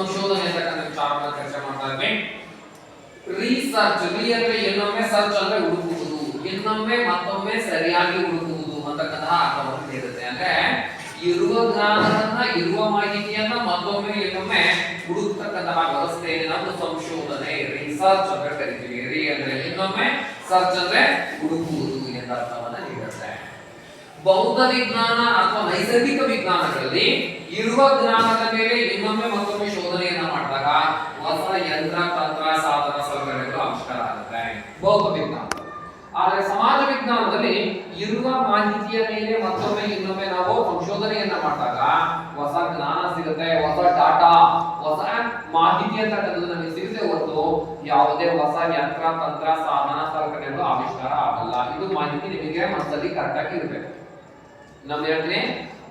ಸಂಶೋಧನೆ ಅಂತಕ್ಕಂಥ ವಿಚಾರವನ್ನು ಚರ್ಚೆ ಮಾಡ್ತಾ ಇದ್ವಿ. ರಿಸರ್ಚ್, ರಿ ಅಂದ್ರೆ ಇನ್ನೊಮ್ಮೆ, ಸರ್ಚ್ ಅಂದ್ರೆ ಹುಡುಕುವುದು, ಇನ್ನೊಮ್ಮೆ ಮತ್ತೊಮ್ಮೆ ಸರಿಯಾಗಿ ಹುಡುಕುವುದು ಅಂತಕ್ಕಂತಹ ಅರ್ಥವನ್ನು ನೀಡುತ್ತೆ. ಅಂದ್ರೆ ಇರುವ ಜ್ಞಾನವನ್ನ, ಇರುವ ಮಾಹಿತಿಯನ್ನ ಮತ್ತೊಮ್ಮೆ ಇನ್ನೊಮ್ಮೆ ಹುಡುಕ್ತಕ್ಕಂತಹ ವ್ಯವಸ್ಥೆಯನ್ನು ನಾವು ಸಂಶೋಧನೆ, ರಿಸರ್ಚ್ ಅಂತ ಕರಿತೀವಿ. ರಿ ಅಂದ್ರೆ ಇನ್ನೊಮ್ಮೆ, ಸರ್ಚ್ ಅಂದ್ರೆ ಹುಡುಕುವುದು ಎಂಬ ಅರ್ಥವನ್ನ ನೀಡುತ್ತೆ. ಬೌದ್ಧ ವಿಜ್ಞಾನ ಅಥವಾ ನೈಸರ್ಗಿಕ ವಿಜ್ಞಾನಗಳಲ್ಲಿ ಇರುವ ಜ್ಞಾನದ ಮೇಲೆ ಇನ್ನೊಮ್ಮೆ ಮತ್ತೊಮ್ಮೆ ಶೋಧನೆಯನ್ನ ಮಾಡಿದಾಗ ಹೊಸ ಯಂತ್ರ, ತಂತ್ರ, ಸಾಧನ, ಸಲಕರಣೆಗಳು ಆವಿಷ್ಕಾರ ಆಗುತ್ತೆ ಬೌದ್ಧ ವಿಜ್ಞಾನ. ಆದರೆ ಸಮಾಜ ವಿಜ್ಞಾನದಲ್ಲಿ ಇರುವ ಮಾಹಿತಿಯ ಮೇಲೆ ಮತ್ತೊಮ್ಮೆ ಇನ್ನೊಮ್ಮೆ ನಾವು ಸಂಶೋಧನೆಯನ್ನ ಮಾಡಿದಾಗ ಹೊಸ ಜ್ಞಾನ ಸಿಗುತ್ತೆ, ಹೊಸ ಡಾಟಾ, ಹೊಸ ಮಾಹಿತಿ ಅಂತಕ್ಕಂಥದ್ದು ನಮಗೆ ಸಿಗುತ್ತೆ ಹೊರತು ಯಾವುದೇ ಹೊಸ ಯಂತ್ರ, ತಂತ್ರ, ಸಾಧನ, ಸಲಕರಣೆಗಳು ಆವಿಷ್ಕಾರ ಆಗಲ್ಲ. ಇದು ಮಾಹಿತಿ ನಿಮಗೆ ಮನಸ್ಸಲ್ಲಿ ಕರೆಕ್ಟ್ ಆಗಿ ಇರಬೇಕು. ನಮ್ದು ಹೇಳ್ತೀನಿ,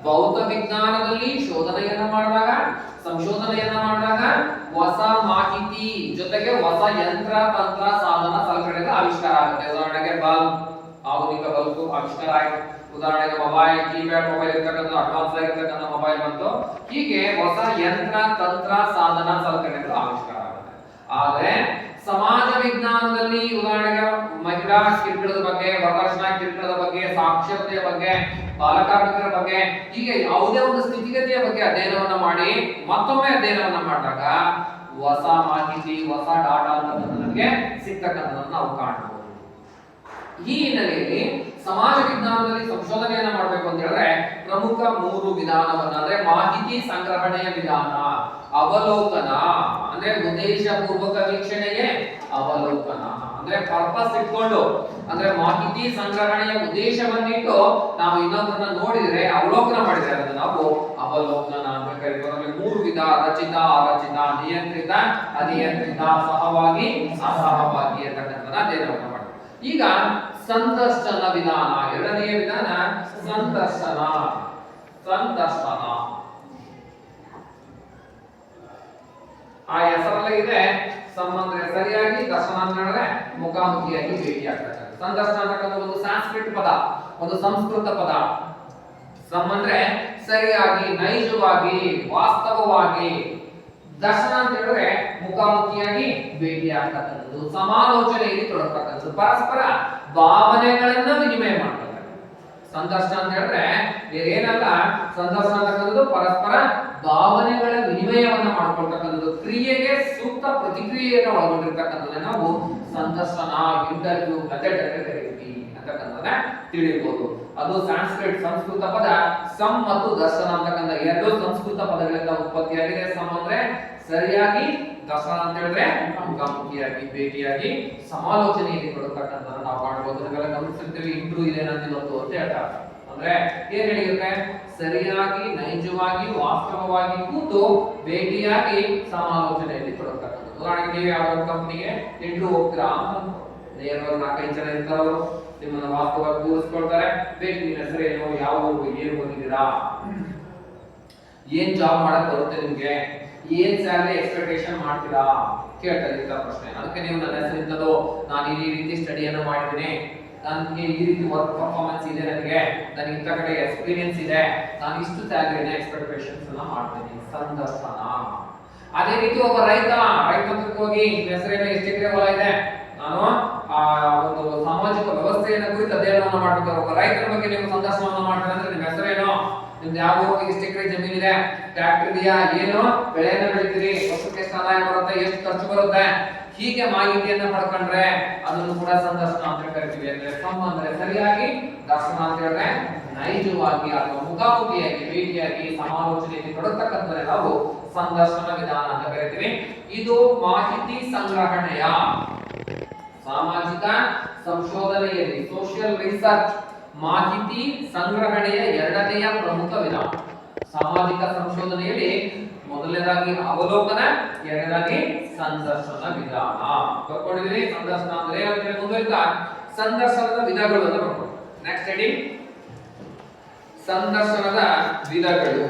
ಬೌದ್ಧ ವಿಜ್ಞಾನದಲ್ಲಿ ಶೋಧನೆಯನ್ನ ಮಾಡಿದಾಗ, ಸಂಶೋಧನೆಯನ್ನ ಮಾಡಿದಾಗ ಹೊಸ ಮಾಹಿತಿ ಜೊತೆಗೆ ಹೊಸ ಯಂತ್ರ, ತಂತ್ರ, ಸಾಧನ, ಸಲಕರಣೆಗಳ ಆವಿಷ್ಕಾರ ಆಗುತ್ತೆ. ಉದಾಹರಣೆಗೆ ಬಲ್ಬ್, ಆಧುನಿಕ ಬಲ್ಬ್ ಆವಿಷ್ಕಾರ ಆಯ್ತು. ಉದಾಹರಣೆಗೆ ಮೊಬೈಲ್, ಕೀಪ್ಯಾಡ್ ಮೊಬೈಲ್ ಇರ್ತಕ್ಕಂಥ ಅಡ್ವಾನ್ಸ್ ಆಗಿರ್ತಕ್ಕಂಥ ಮೊಬೈಲ್ ಬಂತು. ಹೀಗೆ ಹೊಸ ಯಂತ್ರ, ತಂತ್ರ, ಸಾಧನ, ಸಲಕರಣೆಗಳು ಆವಿಷ್ಕಾರ ಆಗುತ್ತೆ. ಆದ್ರೆ ಸಮಾಜ ವಿಜ್ಞಾನದಲ್ಲಿ ಉದಾಹರಣೆಗೆ ಮಹಿಳಾ ಕಿರುಕುಳದ ಬಗ್ಗೆ, ವರದಕ್ಷಿಣಾ ಕಿರುಕುಳದ ಬಗ್ಗೆ, ಸಾಕ್ಷರತೆಯ ಬಗ್ಗೆ, ಬಾಲಕಾರ್ಮಿಕರ ಬಗ್ಗೆ, ಹೀಗೆ ಯಾವುದೇ ಒಂದು ಸ್ಥಿತಿಗತಿಯ ಬಗ್ಗೆ ಅಧ್ಯಯನವನ್ನ ಮಾಡಿ ಮತ್ತೊಮ್ಮೆ ಅಧ್ಯಯನವನ್ನ ಮಾಡಿದಾಗ ಹೊಸ ಮಾಹಿತಿ, ಹೊಸ ಡಾಟಾ ಅಂತ ನಮಗೆ ಸಿಗ್ತಕ್ಕಂಥದ್ದನ್ನು ನಾವು ಕಾಣಬಹುದು. ಈ ಹಿನ್ನೆಲೆಯಲ್ಲಿ ಸಮಾಜ ವಿಜ್ಞಾನದಲ್ಲಿ ಸಂಶೋಧನೆಯನ್ನ ಮಾಡಬೇಕು ಅಂತ ಹೇಳಿದ್ರೆ ಪ್ರಮುಖ 3 ವಿಧಾನವನ್ನ, ಅಂದ್ರೆ ಮಾಹಿತಿ ಸಂಗ್ರಹಣೆಯ ವಿಧಾನ, ಅವಲೋಕನ ಅಂದ್ರೆ ಉದ್ದೇಶ ಪೂರ್ವಕ ವೀಕ್ಷಣೆಗೆ ಅವಲೋಕನ ಅಂದ್ರೆ ಪರ್ಪಸ್ ಇಟ್ಕೊಂಡು, ಅಂದ್ರೆ ಮಾಹಿತಿ ಸಂಗ್ರಹಣೆಯ ಉದ್ದೇಶವನ್ನಿಟ್ಟು ನಾವು ಇನ್ನೊಬ್ಬರನ್ನ ನೋಡಿದ್ರೆ, ಅವಲೋಕನ ಮಾಡಿದ್ರೆ ಅದನ್ನ ನಾವು ಅವಲೋಕನ ಅಂತ ಕರೀತೀವಿ. 3 ವಿಧ: ರಚಿತ, ಅರಚಿತ, ನಿಯಂತ್ರಿತ, ಅನಿಯಂತ್ರಿತ, ಸಹವಾಗಿ, ಅಸಹವಾಗಿ ಅಂತಕ್ಕಂಥದ್ದನ್ನ ಅಧ್ಯಯನವನ್ನ ಮಾಡ್ತೀವಿ. ಈಗ ಸಂದರ್ಶನ ವಿಧಾನ, ಎರಡನೆಯ ವಿಧಾನ ಸಂದರ್ಶನ. ಸಂದರ್ಶನ ಆ ಹೆಸರಲ್ಲೇ ಇದೆ, ಸಂಬಂಧ ಸರಿಯಾಗಿ, ದರ್ಶನ ಅಂದ್ರೆ ಮುಖಾಮುಖಿಯಾಗಿ ಭೇಟಿ ಆಗ್ತದೆ. ಸಂದರ್ಶನ ಅಂತಕ್ಕಂಥ ಒಂದು ಸಂಸ್ಕೃತ ಪದ, ಒಂದು ಸಂಸ್ಕೃತ ಪದ. ಅಂದ್ರೆ ಸರಿಯಾಗಿ, ನೈಜವಾಗಿ, ವಾಸ್ತವವಾಗಿ. ದರ್ಶನ ಅಂತ ಹೇಳಿದ್ರೆ ಮುಖಾಮುಖಿಯಾಗಿ ಭೇಟಿ ಆಗ್ತಕ್ಕಂಥದ್ದು, ಸಮಾಲೋಚನೆಯಲ್ಲಿ ತೊಡಗತಕ್ಕಂಥದ್ದು, ಪರಸ್ಪರ ಭಾವನೆಗಳನ್ನ ವಿನಿಮಯ ಮಾಡ್ತಕ್ಕಂಥದ್ದು. ಸಂದರ್ಶನ ಅಂತ ಹೇಳಿದ್ರೆ ಏನಲ್ಲ, ಸಂದರ್ಶನ ಅಂತಕ್ಕಂಥದ್ದು ಪರಸ್ಪರ ಭಾವನೆಗಳ ವಿನಿಮಯವನ್ನ ಮಾಡ್ಕೊಳ್ತಕ್ಕಂಥದ್ದು, ಕ್ರಿಯೆಗೆ ಸೂಕ್ತ ಪ್ರತಿಕ್ರಿಯೆಯನ್ನು ಒಳಗೊಂಡಿರ್ತಕ್ಕಂಥದ್ದನ್ನ ನಾವು ಸಂದರ್ಶನ, ಇಂಟರ್ವ್ಯೂ ಮೆಥಡ್ ಅಂತ ಕರೀತೀವಿ ಅಂತಕ್ಕಂಥದ್ದನ್ನ ತಿಳಿಯಬಹುದು. ಅದು ಸಂಸ್ಕೃತ ಪದ ಸಂ ಮತ್ತು ದರ್ಶನ ಅಂತಕ್ಕಂಥ 2 ಸಂಸ್ಕೃತ ಪದಗಳಿಂದ ಉತ್ಪತ್ತಿಯಾಗಿದೆ. ಸಂ ಅಂದ್ರೆ ಸರಿಯಾಗಿ, ದರ್ಶನ ಅಂತ ಹೇಳಿದ್ರೆ ಮುಖಾಮುಖಿಯಾಗಿ ಭೇಟಿಯಾಗಿ ಸಮಾಲೋಚನೆಯಲ್ಲಿ ಕೊಡತಕ್ಕಂಥದ್ದನ್ನ ನಾವು ಮಾಡಬಹುದು. ನಾವೆಲ್ಲ ಗಮನಿಸಿರ್ತೀವಿ, ಇಂಟ್ರೂ ಇದೇನಂತ ಇವತ್ತು ಅಂತ ಹೇಳ್ತಾರೆ. ಅಂದ್ರೆ ಏನ್ ಹೇಳಿರುತ್ತೆ, ಸರಿಯಾಗಿ, ನೈಜವಾಗಿ, ವಾಸ್ತವವಾಗಿ ಕೂತು ಭೇಟಿಯಾಗಿ ಸಮಾಲೋಚನೆಯಲ್ಲಿ ತೊಡಗತಕ್ಕಂಥದ್ದು. ಉದಾಹರಣೆಗೆ ನೀವು ಯಾವ ಕಂಪನಿಗೆ ಇಂಟ್ರೂ ಹೋಗ್ತೀರಾ ಅಂತ ನೇರವಾಗಿ 4-5 ಜನ ಇರ್ತಾರವರು ನಿಮ್ಮನ್ನ ವಾಸ್ತವವಾಗಿ ಕೂರಿಸ್ಕೊಳ್ತಾರೆ. ಭೇಟಿ, ನಿಮ್ಮ ಹೆಸರು ಏನು, ಯಾವ ಊರು, ಏನ್ ಓದಿದ್ದೀರಾ, ಏನ್ ಜಾಬ್ ಮಾಡಕ್ ಬರುತ್ತೆ ನಿಮ್ಗೆ, ಏನ್ ಸ್ಯಾಲರಿ ಎಕ್ಸ್ಪೆಕ್ಟೇಷನ್ ಮಾಡ್ತೀರಾ ಕೇಳ್ತಾರೆ ಇಂಥ ಪ್ರಶ್ನೆ. ಅದಕ್ಕೆ ನೀವು ನನ್ನ ಹೆಸರು ಇಂಥದ್ದು, ನಾನು ಈ ರೀತಿ ಸ್ಟಡಿಯನ್ನು ಮಾಡಿದ್ದೀನಿ, ನನಗೆ ಈ ರೀತಿ ವರ್ಕ್ ಪರ್ಫಾರ್ಮೆನ್ಸ್ ಇದೆ, ನನಗೆ ಇಂಥ ಕಡೆ ಎಕ್ಸ್ಪೀರಿಯನ್ಸ್ ಇದೆ, ನಾನು ಇಷ್ಟು ಸ್ಯಾಲರಿನ ಎಕ್ಸ್ಪೆಕ್ಟೇಷನ್ಸ್ ಅನ್ನ ಮಾಡ್ತೀನಿ. ಸಂದರ್ಶನ. ಅದೇ ರೀತಿ ಒಬ್ಬ ರೈತ ಹತ್ರಕ್ಕೆ ಹೋಗಿ, ಹೆಸರೇನು, ಎಷ್ಟು ಎಕರೆ ಹೊಲ ಇದೆ, ನಾನು ಒಂದು ಸಾಮಾಜಿಕ ವ್ಯವಸ್ಥೆಯನ್ನು ಕುರಿತು ಅಧ್ಯಯನವನ್ನು ಮಾಡಬೇಕಾದ್ರೆ ಒಬ್ಬ ರೈತರ ಬಗ್ಗೆ ನೀವು ಸಂದರ್ಶನವನ್ನು ಮಾಡ್ತಾರೆ ಅಂದ್ರೆ ನಿಮ್ಮ ಹೆಸರೇನು, ನಿಮ್ದು ಯಾವ ಊರಿಗೆ, ಎಷ್ಟು ಎಕರೆ ಜಮೀನ್ ಇದೆ, ಟ್ರ್ಯಾಕ್ಟರ್ ಇದೆಯಾ, ಏನು ಬೆಳೆಯನ್ನ ಬೆಳಿತೀರಿ, ವರ್ಷಕ್ಕೆ ಎಷ್ಟು ಆದಾಯ ಬರುತ್ತೆ, ಎಷ್ಟು ಖರ್ಚು ಬರುತ್ತೆ, ಹೀಗೆ ಮಾಹಿತಿಯನ್ನ ಪಡ್ಕೊಂಡ್ರೆ ಅದನ್ನು ಕೂಡ ಸಂದರ್ಶನ ಅಂತ ಕರಿತೀವಿ. ಅಂದ್ರೆ ಸಂಬಂಧ ಸರಿಯಾಗಿ, ದರ್ಶನ ಅಂತ ಹೇಳಿದ್ರೆ ನೈಜವಾಗಿ ಅಥವಾ ಮುಖಾಮುಖಿಯಾಗಿ ಭೇಟಿಯಾಗಿ ಸಮಾಲೋಚನೆಯಲ್ಲಿ ತೊಡಗತಕ್ಕಂಥದ್ದೇ ನಾವು ಸಂದರ್ಶನ ವಿಧಾನ ಅಂತ ಕರಿತೀವಿ. ಇದು ಮಾಹಿತಿ ಸಂಗ್ರಹಣೆಯ, ಸಾಮಾಜಿಕ ಸಂಶೋಧನೆಯಲ್ಲಿ, ಸೋಷಿಯಲ್ ರಿಸರ್ಚ್, ಮಾಹಿತಿ ಸಂಗ್ರಹಣೆಯ ಎರಡನೆಯ ಪ್ರಮುಖ ವಿಧಾನ. ಸಾಮಾಜಿಕ ಸಂಶೋಧನೆಯಲ್ಲಿ ಮೊದಲನೇದಾಗಿ ಅವಲೋಕನ, ಎರಡನೇದಾಗಿ ಸಂದರ್ಶನ ವಿಧಾನ. ಬರ್ಕೊಂಡಿದ್ದೀರಿ. ಸಂದರ್ಶನ ಅಂದ್ರೆ ಏನಂತ ಮುಂದುವರಿತಾ ಸಂದರ್ಶನದ ವಿಧಗಳು ಅಂತ ಬರ್ಕೊಂಡು ನೆಕ್ಸ್ಟ್ ಹೆಡಿಂಗ್ ಸಂದರ್ಶನದ ವಿಧಗಳು.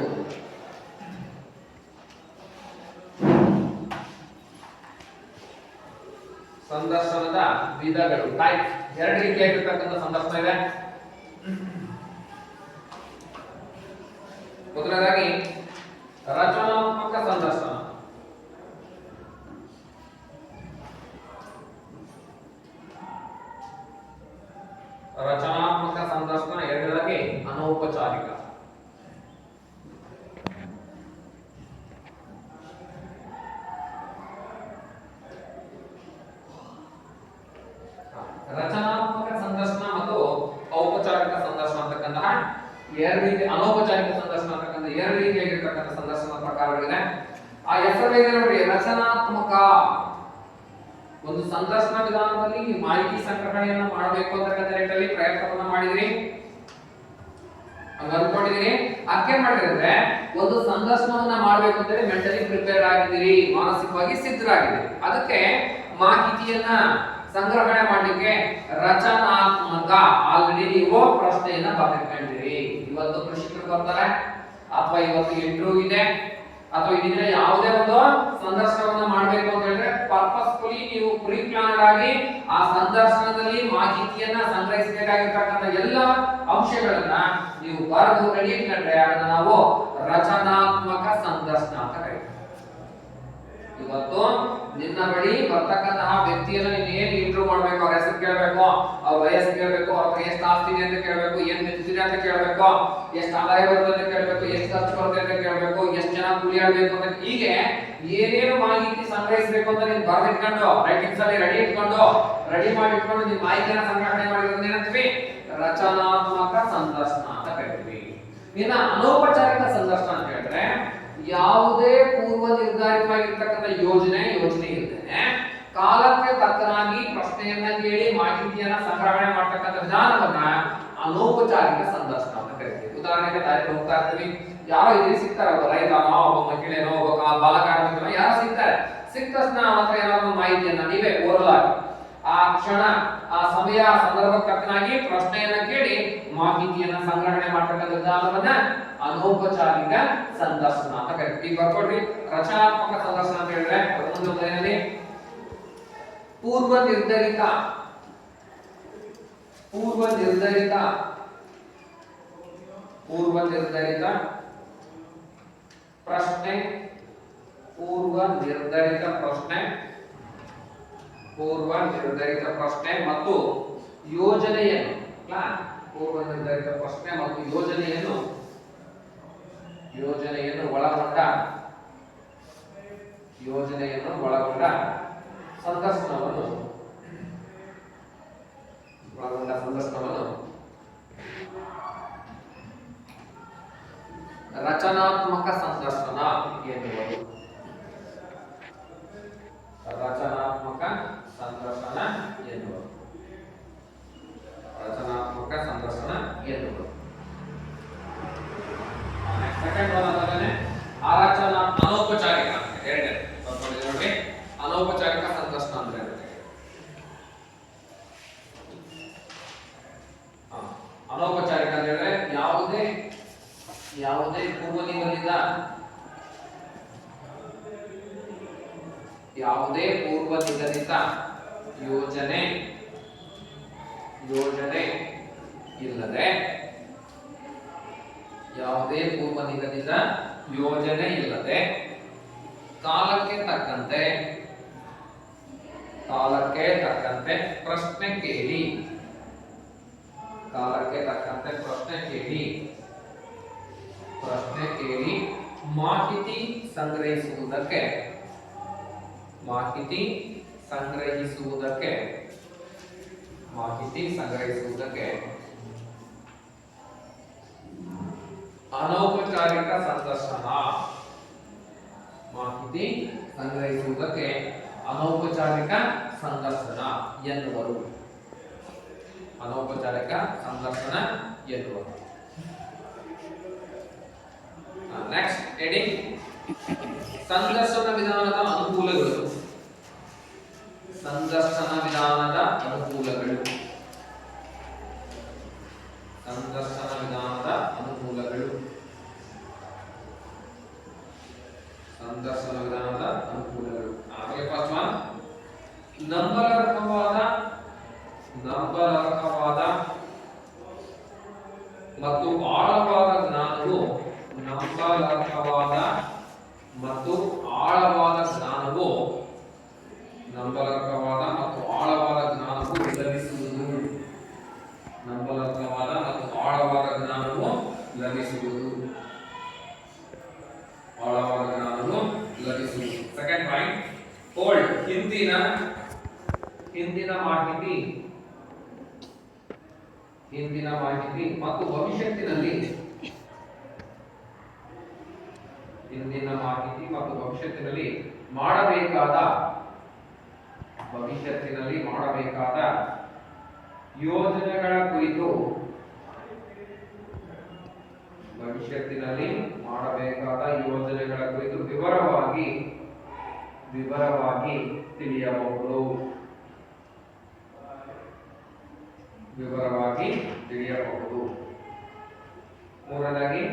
ಸಂದರ್ಶನದ ವಿಧಗಳು, ಟೈಪ್. 2 ರೀತಿಯಾಗಿರ್ತಕ್ಕಂಥ ಸಂದರ್ಶನ ಇದೆ. ಮೊದಲನೇದಾಗಿ ರಚನಾತ್ಮಕ ಸಂದರ್ಶನ. ರೀತಿ ಅನೌಪಚಾರಿಕ ಸಂದರ್ಶನ ಅಂತಕ್ಕಂಥ ಎರಡು ರೀತಿಯಾಗಿರ್ತಕ್ಕಂಥ ಸಂದರ್ಶನ ಪ್ರಕಾರಗಳಿದೆ. ಆ ಹೆಸರುಗಳಿದೆ ನೋಡ್ರಿ, ರಚನಾತ್ಮಕ. ಒಂದು ಸಂದರ್ಶನ ವಿಧಾನದಲ್ಲಿ ಮಾಹಿತಿ ಸಂಗ್ರಹಣೆಯನ್ನ ಮಾಡಬೇಕು ಅಂತಕ್ಕಂಥ ನಿಟ್ಟಿನಲ್ಲಿ ಪ್ರಯತ್ನವನ್ನ ಮಾಡಿದ್ರಿ, ಅನ್ಕೊಂಡಿದ್ದೀರಿ. ಅದಕ್ಕೆ ಮಾಡಿದ್ರೆ ಒಂದು ಸಂದರ್ಶನವನ್ನ ಮಾಡ್ಬೇಕು ಅಂತೇಳಿ ಮೆಂಟಲಿ ಪ್ರಿಪೇರ್ ಆಗಿದ್ದೀರಿ, ಮಾನಸಿಕವಾಗಿ ಸಿದ್ಧರಾಗಿದ್ದೀರಿ. ಅದಕ್ಕೆ ಮಾಹಿತಿಯನ್ನ ಸಂಗ್ರಹಣೆ ಮಾಡಲಿಕ್ಕೆ ರಚನಾತ್ಮಕ ಆಲ್ರೆಡಿ ನೀವು ಪ್ರಶ್ನೆಯನ್ನ ಬರೆದುಕೊಂಡಿರಿ. ಇವತ್ತು ಕೃಷಿಕರು ಬರ್ತಾರೆ ಅಥವಾ ಇವತ್ತು ಇಂಟರ್ವ್ಯೂ ಇದೆ ಅಥವಾ ಇದನ್ನ ಯಾವುದೇ ಒಂದು ಸಂದರ್ಶನವನ್ನ ಮಾಡಬೇಕು ಅಂತ ಹೇಳಿದ್ರೆ ಪರ್ಪಸ್ಫುಲಿ ನೀವು ಪ್ರೀ ಪ್ಲಾನ್ಡ್ ಆಗಿ ಆ ಸಂದರ್ಶನದಲ್ಲಿ ಮಾಹಿತಿಯನ್ನ ಸಂಗ್ರಹಿಸಬೇಕಾಗಿರ್ತಕ್ಕಂಥ ಎಲ್ಲ ಅಂಶಗಳನ್ನ ನೀವು ಬರೆದು ರೆಡಿ ಇಟ್ಕೊಂಡ್ರೆ ಅದನ್ನ ನಾವು ರಚನಾತ್ಮಕ ಸಂದರ್ಶನ ಅಂತ ಕರೀತೀವಿ. ಇವತ್ತು ನಿನ್ನ ಬಳಿ ಬರ್ತಕ್ಕಂತಹ ವ್ಯಕ್ತಿಯನ್ನ ನೀನು ಏನು ಇಂಟರ್ವ್ಯೂ ಮಾಡ್ಬೇಕು, ಅವ್ರ ಹೆಸರು ಕೇಳಬೇಕು, ಅವ್ರ ವಯಸ್ಸು ಕೇಳಬೇಕು, ಅವ್ರ ಎಷ್ಟು ಆಸ್ತಿ ಇದೆ ಅಂತ ಕೇಳಬೇಕು, ಏನ್ ನಿಂತಿದೆ ಅಂತ ಕೇಳಬೇಕು, ಎಷ್ಟು ಆದಾಯ ಬರುತ್ತೆ ಅಂತ ಕೇಳಬೇಕು, ಎಷ್ಟು ಖರ್ಚು ಬರುತ್ತೆ ಅಂತ ಕೇಳಬೇಕು, ಎಷ್ಟು ಜನ ಕೂಲಿ ಆಡಬೇಕು ಅಂತ, ಹೀಗೆ ಏನೇನು ಮಾಹಿತಿ ಸಂಗ್ರಹಿಸಬೇಕು ಅಂತ ನೀನು ಬರೆದಿಟ್ಕೊಂಡು ರೈಟಿಂಗ್ಸ್ ಅಲ್ಲಿ ರೆಡಿ ಮಾಡಿ ಇಟ್ಕೊಂಡು ನೀವು ಮಾಹಿತಿಯನ್ನ ಸಂಗ್ರಹಣೆ ಮಾಡಿರೋದನ್ನ ಏನಂತೀವಿ? ರಚನಾತ್ಮಕ ಸಂದರ್ಶನ ಅಂತ ಕರಿತೀವಿ. ಇನ್ನ ಅನೌಪಚಾರಿಕ ಸಂದರ್ಶನ ಅಂತ ಹೇಳಿದ್ರೆ ಯಾವುದೇ ಪೂರ್ವ ನಿರ್ಧಾರಿತವಾಗಿರ್ತಕ್ಕಂಥ ಯೋಜನೆ ಇರ್ತದೆ, ಕಾಲಕ್ಕೆ ತಕ್ಕನಾಗಿ ಪ್ರಶ್ನೆಯನ್ನ ಕೇಳಿ ಮಾಹಿತಿಯನ್ನ ಸಂಗ್ರಹಣೆ ಮಾಡ್ತಕ್ಕಂಥ ವಿಧಾನವನ್ನ ಅನೌಪಚಾರಿಕ ಸಂದರ್ಶನ ಅಂತ ಕರಿತೀವಿ. ಉದಾಹರಣೆಗೆ ದಾರಿ ಹೋಗ್ತಾ ಇರ್ತೀವಿ, ಯಾರೋ ಇಲ್ಲಿ ಸಿಗ್ತಾರೆ, ಒಬ್ಬ ರೈತನೋ ಒಬ್ಬ ಮಹಿಳೆನೋ ಒಬ್ಬ ಬಾಲಕಾರ್ಮಿಕನೋ ಯಾರೋ ಸಿಗ್ತಾರೆ. ಸಿಕ್ಕ ತಕ್ಷಣ ಅವರ ಏನಾದ್ರು ಮಾಹಿತಿಯನ್ನ ನೀವೇ ಓರಲಾಗಿ ಆ ಕ್ಷಣ ಆ ಸಮಯ ಸಂದರ್ಭಕ್ಕೆ ತಕ್ಕನಾಗಿ ಪ್ರಶ್ನೆಯನ್ನ ಕೇಳಿ ಮಾಹಿತಿಯನ್ನ ಸಂಗ್ರಹಣೆ ಮಾಡ್ತಕ್ಕಂಥ ವಿಧಾನವನ್ನ ಅನೌಪಚಾರಿಕ ಸಂದರ್ಶನ ಅಂತ ಕರಿತೀವಿ. ಬರ್ಕೊಡ್ರಿ. ರಚನಾತ್ಮಕ ಸಂದರ್ಶನ ಅಂತ ಹೇಳಿದ್ರೆ ಒಂದು ಲೈನಲ್ಲಿ ಪೂರ್ವ ನಿರ್ಧರಿತ ಪ್ರಶ್ನೆ, ಪೂರ್ವ ನಿರ್ಧರಿತ ಪ್ರಶ್ನೆ ಮತ್ತು ಯೋಜನೆಯನ್ನು ಪೂರ್ವ ನಿರ್ಧರಿತ ಪ್ರಶ್ನೆ ಮತ್ತು ಯೋಜನೆಯನ್ನು ಒಳಗೊಂಡ ಸಂದರ್ಶನವನ್ನು ರಚನಾತ್ಮಕ ಸಂದರ್ಶನ ಎನ್ನುವರು. ರಚನಾತ್ಮಕ ಸಂದರ್ಶನ ಎನ್ನುವರು. ಸೆಕೆಂಡ್ ಒನ್ ಅದನ್ನೇ ಅನೌಪಚಾರಿಕ ಎರಡನೇ ನೋಡಿ. ಅನೌಪಚಾರಿಕ ಸಂದರ್ಶನ ಅಂದ್ರೆ ಅನೌಪಚಾರಿಕ ಅಂತ ಹೇಳಿದ್ರೆ ಯಾವುದೇ ಪೂರ್ವ ನಿಗದಿತ ಯೋಜನೆ ಇಲ್ಲದೆ ಕಾಲಕ್ಕೆ ತಕ್ಕಂತೆ ಪ್ರಶ್ನೆ ಕೇಳಿ ಮಾಹಿತಿ ಸಂಗ್ರಹಿಸುವುದಕ್ಕೆ ಅನೌಪಚಾರಿಕ ಸಂದರ್ಶನ. ಮಾಹಿತಿ ಸಂಗ್ರಹಿಸುವುದಕ್ಕೆ ಅನೌಪಚಾರಿಕ ಸಂದರ್ಶನ ಎನ್ನುವರು. ನೆಕ್ಸ್ಟ್ ಹೆಡಿಂಗ್ ಸಂದರ್ಶನ ವಿಧಾನದ ಅನುಕೂಲಗಳು. ಸಂದರ್ಶನ ವಿಧಾನದ ಅನುಕೂಲಗಳು. ಆಗಲೇ ಫಸ್ಟ್ ಒನ್ ನಂಬಲರ್ಹವಾದ ಮತ್ತು ಆಳವಾದ ಜ್ಞಾನವು ಲಭಿಸುವುದು. ಸೆಕೆಂಡ್ ಪಾಯಿಂಟ್ ಓಲ್ಡ್ ಹಿಂದಿನ ಮಾಹಿತಿ ಮತ್ತು ಭವಿಷ್ಯತ್ತಿನಲ್ಲಿ ಇಂದಿನ ಮಾಹಿತಿ ಮತ್ತು ಭವಿಷ್ಯತ್ತಿನಲ್ಲಿ ಮಾಡಬೇಕಾದ ಯೋಜನೆಗಳ ಕುರಿತು ವಿವರವಾಗಿ ತಿಳಿಯಬಹುದು. ಮೂರನೇದಾಗಿ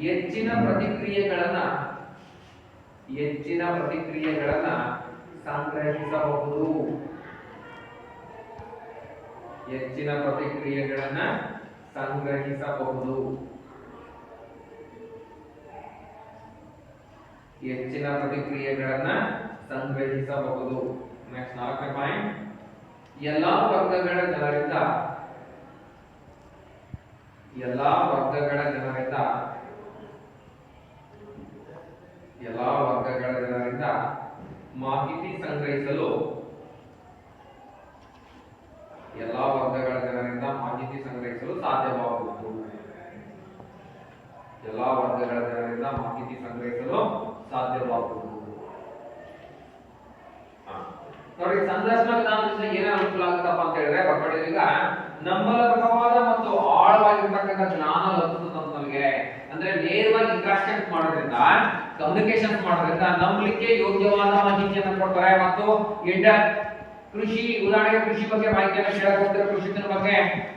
ಹೆಚ್ಚಿನ ಪ್ರತಿಕ್ರಿಯೆಗಳನ್ನ ಸಂಗ್ರಹಿಸಬಹುದು. ನೆಕ್ಸ್ಟ್ 4ನೇ ಪಾಯಿಂಟ್, ಎಲ್ಲಾ ವರ್ಗಗಳ ಜನರಿಂದ ಮಾಹಿತಿ ಸಂಗ್ರಹಿಸಲು ಸಾಧ್ಯವಾಗುವುದು. ನೋಡಿ, ಸಂದರ್ಶನ ವಿಧಾನದಿಂದ ಏನೇ ಅನುಕೂಲ ಆಗುತ್ತಪ್ಪ ಅಂತ ಹೇಳಿದ್ರೆ ಬರ್ಕೊಂಡಿದ್ದೀವಿ. ಈಗ ನಂಬಲರ್ಹವಾದ ಮತ್ತು ಆಳವಾಗಿರ್ತಕ್ಕಂಥ ಜ್ಞಾನ ಲಭಿಸುತ್ತೆ ನಮಗೆ. ಅಂದ್ರೆ ನೇರವಾಗಿ ಇಂಟ್ರಾಕ್ಷನ್ ಮಾಡೋದ್ರಿಂದ, ಕಮ್ಯುನಿಕೇಶನ್ ಮಾಡೋದ್ರಿಂದ ನಂಬಲಿಕ್ಕೆ ಯೋಗ್ಯವಾದ ಮಾಹಿತಿಯನ್ನು ಕೊಡ್ತಾರೆ. ಮತ್ತು ಕೃಷಿ, ಉದಾಹರಣೆಗೆ ಕೃಷಿ ಬಗ್ಗೆ ಮಾಹಿತಿಯನ್ನು ಶೇರ್ ಮಾಡ್ತಾರೆ. ಕೃಷಿಕನ ಬಗ್ಗೆ,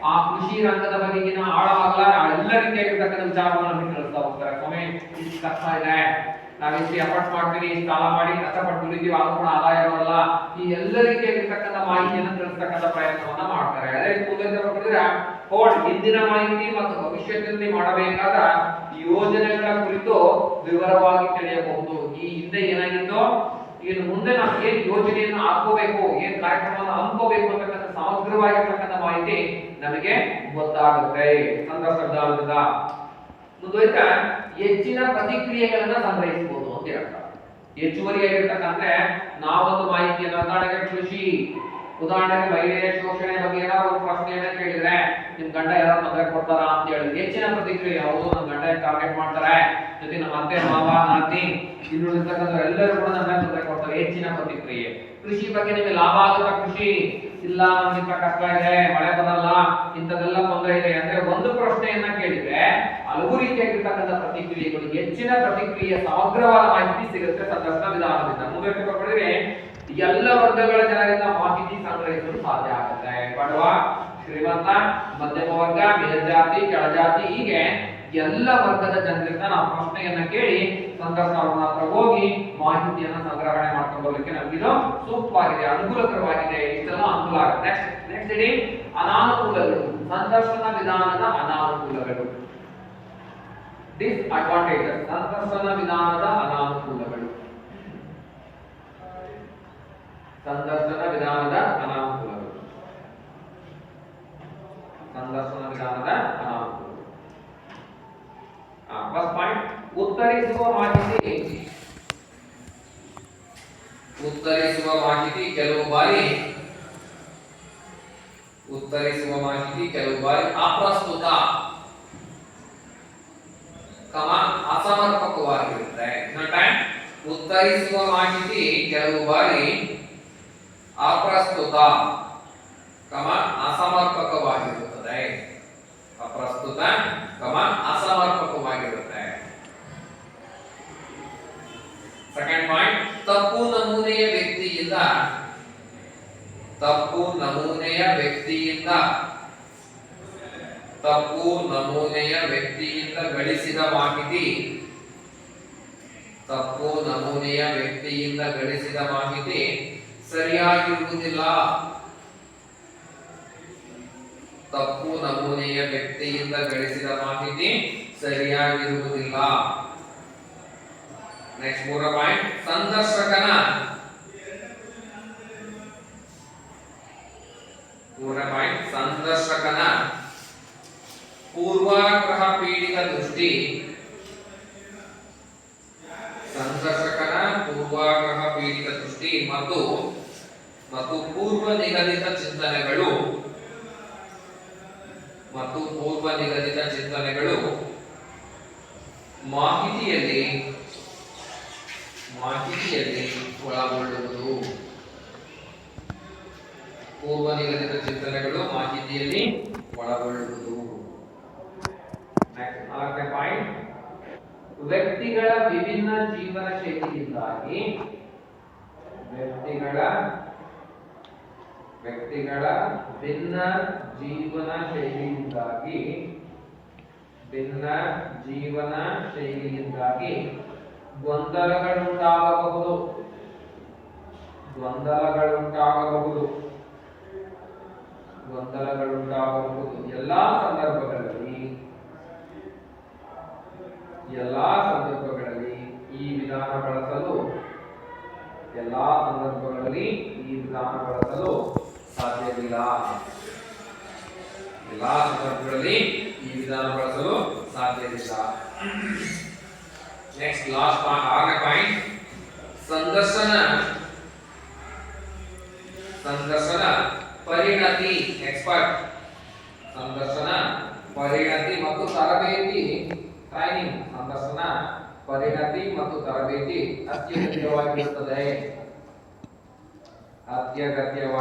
ಆ ಕೃಷಿ ರಂಗದ ಬಗೆಗಿನ ಆಳವಾಗಲ ಎಲ್ಲ ರೀತಿಯಾಗಿರ್ತಕ್ಕಂಥ ವಿಚಾರಗಳನ್ನು ನಮಗೆ ತಿಳಿಸ್ತಾ ಹೋಗ್ತಾರೆ. ಸ್ವಾಮಿ, ಇಷ್ಟು ಕಷ್ಟ ಇದೆ, ನಾವಿಷ್ಟು ಎಫರ್ಟ್ ಮಾಡ್ತೀವಿ, ಸಾಲ ಮಾಡಿ ಕಷ್ಟಪಟ್ಟು ದುಡಿತೀವಿ, ಅದು ಕೂಡ ಆದಾಯ ಬರಲ್ಲ. ಈ ಎಲ್ಲ ರೀತಿಯಾಗಿರ್ತಕ್ಕಂಥ ಮಾಹಿತಿಯನ್ನು ತಿಳಿಸ್ತಕ್ಕಂಥ ಪ್ರಯತ್ನವನ್ನ ಮಾಡ್ತಾರೆ. ಅದೇ ರೀತಿ ಮುಂದೆ ಬರ್ತಿದ್ರೆ ಇಂದಿನ ಮಾಹಿತಿ ಮತ್ತು ಭವಿಷ್ಯದಲ್ಲಿ ಮಾಡಬೇಕಾದ ಯೋಜನೆಗಳ ಕುರಿತು ವಿವರವಾಗಿ ತಿಳಿಯಬಹುದು. ಈ ಹಿಂದೆ ಏನಾಗಿತ್ತು, ಇನ್ನು ಮುಂದೆ ನಾವು ಏನ್ ಯೋಜನೆಯನ್ನು ಹಾಕೋಬೇಕು, ಏನ್ ಕಾರ್ಯಕ್ರಮವನ್ನು ಹಮ್ಮಿಕೋಬೇಕು ಅಂತಕ್ಕಂಥ ಸಮಗ್ರವಾಗಿರ್ತಕ್ಕಂಥ ಮಾಹಿತಿ ನಮಗೆ ಗೊತ್ತಾಗುತ್ತೆ ಸಂದರ್ಭದಿಂದ. ಮುಂದುವರಿತಾ ಹೆಚ್ಚಿನ ಪ್ರತಿಕ್ರಿಯೆಗಳನ್ನ ಸಂಗ್ರಹಿಸಬಹುದು ಅಂತ ಹೇಳ್ತಾರೆ. ಹೆಚ್ಚುವರಿಯಾಗಿರ್ತಕ್ಕಂಥ ನಾವೊಂದು ಮಾಹಿತಿಯನ್ನು, ಉದಾಹರಣೆಗೆ ಕೃಷಿ, ಉದಾಹರಣೆಗೆ ಮಹಿಳೆಯ ಶೋಷಣೆ ಬಗ್ಗೆ ಏನಾದ್ರು ಒಂದು ಪ್ರಶ್ನೆಯನ್ನ ಕೇಳಿದ್ರೆ, ನಿಮ್ ಗಂಡ ಯಾರು ತೊಂದರೆ ಕೊಡ್ತಾರಾ ಅಂತ ಹೇಳಿ ಹೆಚ್ಚಿನ ಪ್ರತಿಕ್ರಿಯೆ, ಹೌದು ನಮ್ಮ ಗಂಡ ಟಾರ್ಗೆಟ್ ಮಾಡ್ತಾರೆ, ಜೊತೆ ನಮ್ಮ ಅತ್ತೆ ಮಾವ ನಾತಿ ಇನ್ನುಳಿರ್ತಕ್ಕಂಥ ಎಲ್ಲರೂ ಕೂಡ ನಮ್ಮ ತೊಂದರೆ ಕೊಡ್ತಾರೆ. ಹೆಚ್ಚಿನ ಪ್ರತಿಕ್ರಿಯೆ. ಕೃಷಿ ಬಗ್ಗೆ ನಿಮಗೆ ಲಾಭ ಆಗುತ್ತಾ? ಕೃಷಿ ಇಲ್ಲ, ನಮ್ಗೆ ಕಷ್ಟ ಇದೆ, ಮಳೆ ಬರಲ್ಲ, ಇಂಥದೆಲ್ಲ ತೊಂದರೆ ಇದೆ ಅಂದ್ರೆ ಒಂದು ಪ್ರಶ್ನೆಯನ್ನ ಕೇಳಿದ್ರೆ ಹಲವು ರೀತಿಯಾಗಿರ್ತಕ್ಕಂಥ ಪ್ರತಿಕ್ರಿಯೆಗಳು, ಹೆಚ್ಚಿನ ಪ್ರತಿಕ್ರಿಯೆ, ಸಮಗ್ರವಾದ ಮಾಹಿತಿ ಸಿಗುತ್ತೆ ಸಂದರ್ಶನ ವಿಧಾನದಿಂದ. ಮುಂದೆ ಎಲ್ಲ ವರ್ಗಗಳ ಜನರಿಂದ ಮಾಹಿತಿ ಸಂಗ್ರಹಿಸಲು ಸಾಧ್ಯ ಆಗುತ್ತೆ. ಬಡವ, ಶ್ರೀಮಂತ, ಮಧ್ಯಮ ವರ್ಗ, ಮೇಲ್ಜಾತಿ, ಕೆಳಜಾತಿ, ಹೀಗೆ ಎಲ್ಲ ವರ್ಗದ ಜನರಿಂದ ನಾವು ಪ್ರಶ್ನೆಯನ್ನ ಕೇಳಿ ಸಂದರ್ಶನ ಹತ್ರ ಹೋಗಿ ಮಾಹಿತಿಯನ್ನ ಸಂಗ್ರಹಣೆ ಮಾಡ್ಕೊಂಡು ಹೋಗ್ಲಿಕ್ಕೆ ನಮಗಿದು ಸೂಕ್ತವಾಗಿದೆ, ಅನುಕೂಲಕರವಾಗಿದೆ. ಇಷ್ಟೆಲ್ಲ ಅನುಕೂಲ ಆಗುತ್ತೆ. ನೆಕ್ಸ್ಟ್ ಇಡಿ ಅನಾನುಕೂಲಗಳು. ಸಂದರ್ಶನ ವಿಧಾನದ ಅನಾನುಕೂಲಗಳು, ಡಿಸ್ಅಡ್ವಾಂಟೇಜಸ್. ಸಂದರ್ಶನ ವಿಧಾನದ ಅನಾನುಕೂಲಗಳು. ಫಸ್ಟ್ ಪಾಯಿಂಟ್, ಉತ್ತರಿಸುವ ಮಾಹಿತಿ ಕೆಲವು ಬಾರಿ ಅಪ್ರಸ್ತುತ, ಅಸಮರ್ಪಕವಾಗಿರುತ್ತೆ. ಉತ್ತರಿಸುವ ಮಾಹಿತಿ ಕೆಲವು ಬಾರಿ ಅಪ್ರಸ್ತುತ, ಅಸಮರ್ಪಕವಾಗಿರುತ್ತದೆ. ಸೆಕೆಂಡ್ ಪಾಯಿಂಟ್, ತಪ್ಪು ನಮೂನೆಯ ವ್ಯಕ್ತಿಯಿಂದ ಗಳಿಸಿದ ಮಾಹಿತಿ ಸರಿಯಾಗಿರುವುದಿಲ್ಲ. ನೆಕ್ಸ್ಟ್ 3 ಪಾಯಿಂಟ್, ಸಂದರ್ಶಕನ ಪೂರ್ವಾಗ್ರಹ ಪೀಡಿತ ದೃಷ್ಟಿ ಮತ್ತು ಪೂರ್ವ ನಿಗದಿತ ಚಿಂತನೆಗಳು ಮಾಹಿತಿಯಲ್ಲಿ ಮಾಹಿತಿಯಲ್ಲಿ ಒಳಗೊಳ್ಳುವುದು. ಪೂರ್ವ ನಿಗದಿತ ಚಿಂತನೆಗಳು ಮಾಹಿತಿಯಲ್ಲಿ ಒಳಗೊಳ್ಳುವುದು. ನಾಲ್ಕನೇ ಪಾಯಿಂಟ್, ವ್ಯಕ್ತಿಗಳ ವಿಭಿನ್ನ ಜೀವನ ಶೈಲಿಯಿಂದಾಗಿ ವ್ಯಕ್ತಿಗಳ ಭಿನ್ನ ಜೀವನ ಶೈಲಿಯಿಂದಾಗಿ ಗೊಂದಲಗಳುಂಟಾಗಬಹುದು. ಎಲ್ಲಾ ಸಂದರ್ಭಗಳಲ್ಲಿ ಈ ವಿಧಾನ ಬಳಸಲು ಸಾಧ್ಯವಿಲ್ಲ. ನೆಕ್ಸ್ಟ್ ಲಾಸ್ಟ್ ಆರನೇ ಪಾಯಿಂಟ್, ಸಂದರ್ಶನ ಪರಿಣತಿ ಎಕ್ಸ್ಪರ್ಟ್. ಸಂದರ್ಶನ ಪರಿಣತಿ ಮತ್ತು ತರಬೇತಿ ಟ್ರೈನಿಂಗ್. ಸಂದರ್ಶನ ಪರಿಣತಿ ಮತ್ತು ತರಬೇತಿ ಅತ್ಯಗತ್ಯವಾಗಿರುತ್ತದೆ.